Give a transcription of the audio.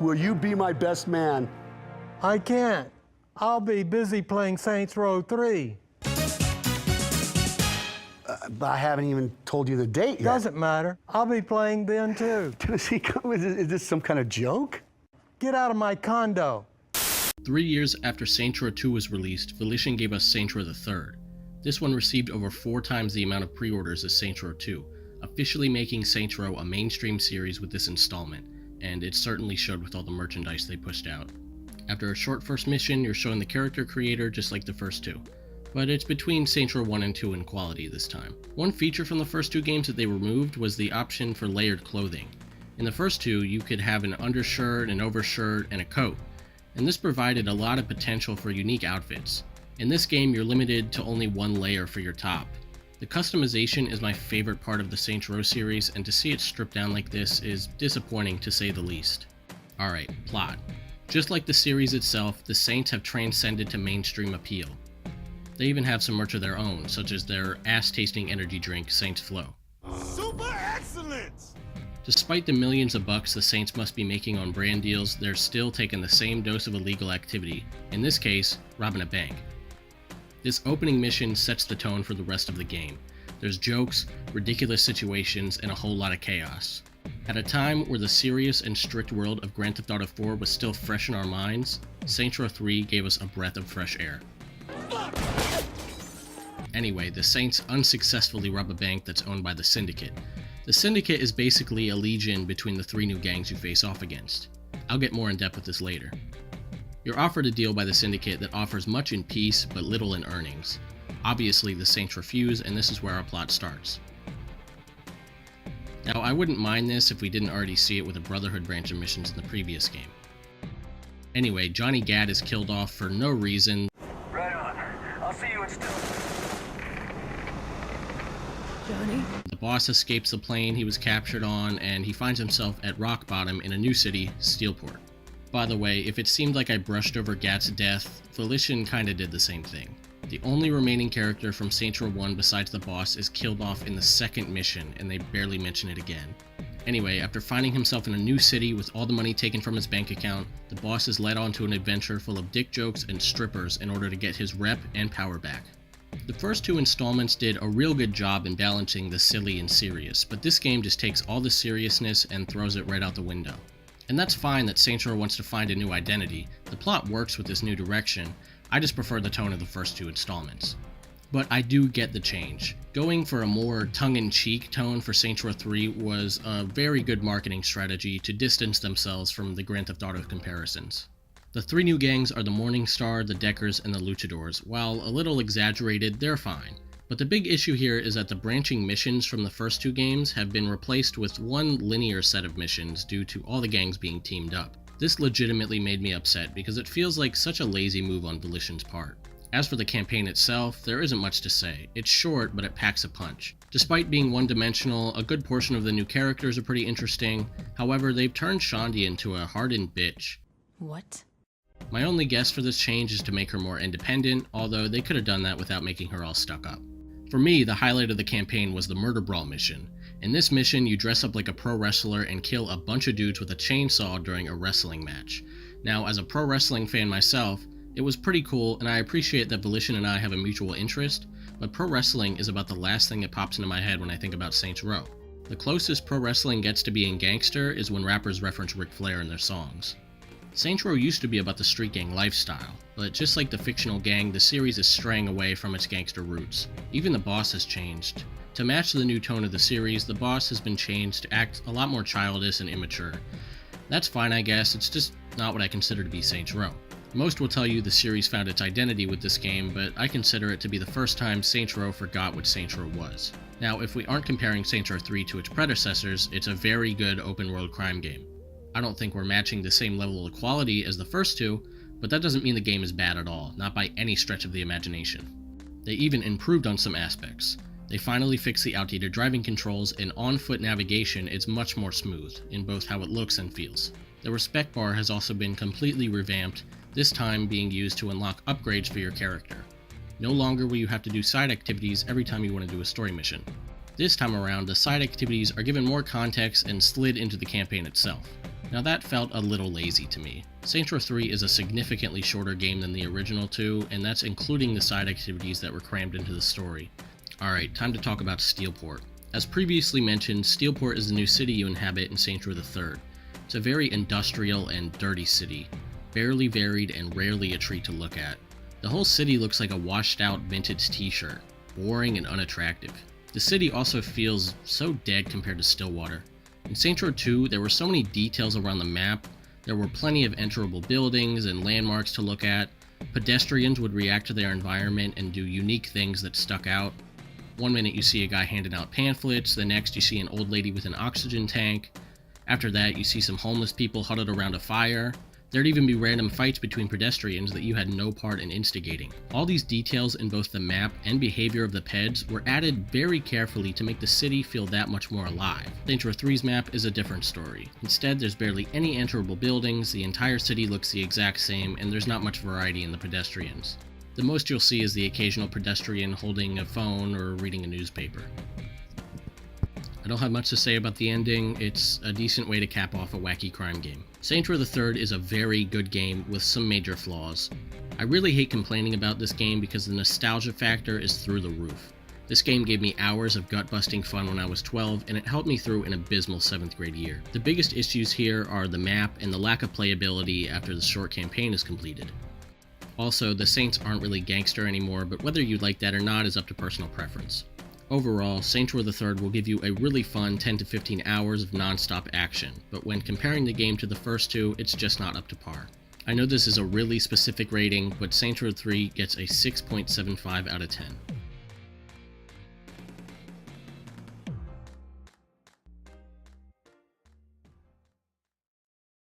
will you be my best man? I can't. I'll be busy playing Saints Row 3. But I haven't even told you the date yet. Doesn't matter. I'll be playing then too. Is this some kind of joke? Get out of my condo. 3 years after Saints Row 2 was released, Volition gave us Saints Row the Third. This one received over 4 times the amount of pre-orders as Saints Row 2, officially making Saints Row a mainstream series with this installment, and it certainly showed with all the merchandise they pushed out. After a short first mission, you're showing the character creator just like the first two, but it's between Saints Row 1 and 2 in quality this time. One feature from the first 2 games that they removed was the option for layered clothing. In the first 2, you could have an undershirt, an overshirt, and a coat, and this provided a lot of potential for unique outfits. In this game, you're limited to only one layer for your top. The customization is my favorite part of the Saints Row series, and to see it stripped down like this is disappointing to say the least. Alright, plot. Just like the series itself, the Saints have transcended to mainstream appeal. They even have some merch of their own, such as their ass-tasting energy drink, Saints Flow. Super excellent! Despite the millions of bucks the Saints must be making on brand deals, they're still taking the same dose of illegal activity, in this case, robbing a bank. This opening mission sets the tone for the rest of the game. There's jokes, ridiculous situations, and a whole lot of chaos. At a time where the serious and strict world of Grand Theft Auto 4 was still fresh in our minds, Saints Row 3 gave us a breath of fresh air. Anyway, the Saints unsuccessfully rob a bank that's owned by the Syndicate. The Syndicate is basically a legion between the 3 new gangs you face off against. I'll get more in depth with this later. You're offered a deal by the Syndicate that offers much in peace but little in earnings. Obviously, the Saints refuse, and this is where our plot starts. Now, I wouldn't mind this if we didn't already see it with the Brotherhood branch of missions in the previous game. Anyway, Johnny Gad is killed off for no reason. Right on. I'll see you in Stone. Johnny? The boss escapes the plane he was captured on, and he finds himself at rock bottom in a new city, Steelport. By the way, if it seemed like I brushed over Gat's death, Volition kinda did the same thing. The only remaining character from Saints Row 1 besides the boss is killed off in the second mission, and they barely mention it again. Anyway, after finding himself in a new city with all the money taken from his bank account, the boss is led onto an adventure full of dick jokes and strippers in order to get his rep and power back. The first 2 installments did a real good job in balancing the silly and serious, but this game just takes all the seriousness and throws it right out the window. And that's fine that Saints Row wants to find a new identity. The plot works with this new direction. I just prefer the tone of the first 2 installments. But I do get the change. Going for a more tongue-in-cheek tone for Saints Row 3 was a very good marketing strategy to distance themselves from the Grand Theft Auto comparisons. The 3 new gangs are the Morningstar, the Deckers, and the Luchadors. While a little exaggerated, they're fine. But the big issue here is that the branching missions from the first 2 games have been replaced with one linear set of missions due to all the gangs being teamed up. This legitimately made me upset because it feels like such a lazy move on Volition's part. As for the campaign itself, there isn't much to say. It's short, but it packs a punch. Despite being one-dimensional, a good portion of the new characters are pretty interesting. However, they've turned Shaundi into a hardened bitch. What? My only guess for this change is to make her more independent, although they could have done that without making her all stuck up. For me, the highlight of the campaign was the Murder Brawl mission. In this mission, you dress up like a pro wrestler and kill a bunch of dudes with a chainsaw during a wrestling match. Now, as a pro wrestling fan myself, it was pretty cool, and I appreciate that Volition and I have a mutual interest, but pro wrestling is about the last thing that pops into my head when I think about Saints Row. The closest pro wrestling gets to being gangster is when rappers reference Ric Flair in their songs. Saints Row used to be about the street gang lifestyle, but just like the fictional gang, the series is straying away from its gangster roots. Even the boss has changed. To match the new tone of the series, the boss has been changed to act a lot more childish and immature. That's fine, I guess, it's just not what I consider to be Saints Row. Most will tell you the series found its identity with this game, but I consider it to be the first time Saints Row forgot what Saints Row was. Now, if we aren't comparing Saints Row 3 to its predecessors, it's a very good open-world crime game. I don't think we're matching the same level of quality as the first 2, but that doesn't mean the game is bad at all, not by any stretch of the imagination. They even improved on some aspects. They finally fixed the outdated driving controls, and on-foot navigation is much more smooth, in both how it looks and feels. The respect bar has also been completely revamped, this time being used to unlock upgrades for your character. No longer will you have to do side activities every time you want to do a story mission. This time around, the side activities are given more context and slid into the campaign itself. Now that felt a little lazy to me. Saints Row 3 is a significantly shorter game than the original two, and that's including the side activities that were crammed into the story. Alright, time to talk about Steelport. As previously mentioned, Steelport is the new city you inhabit in Saints Row 3. It's a very industrial and dirty city, barely varied and rarely a treat to look at. The whole city looks like a washed out vintage t-shirt, boring and unattractive. The city also feels so dead compared to Stillwater. In Saints Row 2, there were so many details around the map. There were plenty of enterable buildings and landmarks to look at. Pedestrians would react to their environment and do unique things that stuck out. One minute you see a guy handing out pamphlets, the next you see an old lady with an oxygen tank. After that you see some homeless people huddled around a fire. There'd even be random fights between pedestrians that you had no part in instigating. All these details in both the map and behavior of the peds were added very carefully to make the city feel that much more alive. Saints Row 3's map is a different story. Instead, there's barely any enterable buildings, the entire city looks the exact same, and there's not much variety in the pedestrians. The most you'll see is the occasional pedestrian holding a phone or reading a newspaper. I don't have much to say about the ending. It's a decent way to cap off a wacky crime game. Saints Row 3 is a very good game with some major flaws. I really hate complaining about this game because the nostalgia factor is through the roof. This game gave me hours of gut-busting fun when I was 12, and it helped me through an abysmal 7th grade year. The biggest issues here are the map and the lack of playability after the short campaign is completed. Also, the Saints aren't really gangster anymore, but whether you like that or not is up to personal preference. Overall, Saints Row 3 will give you a really fun 10 to 15 hours of non-stop action, but when comparing the game to the first two, it's just not up to par. I know this is a really specific rating, but Saints Row 3 gets a 6.75 out of 10.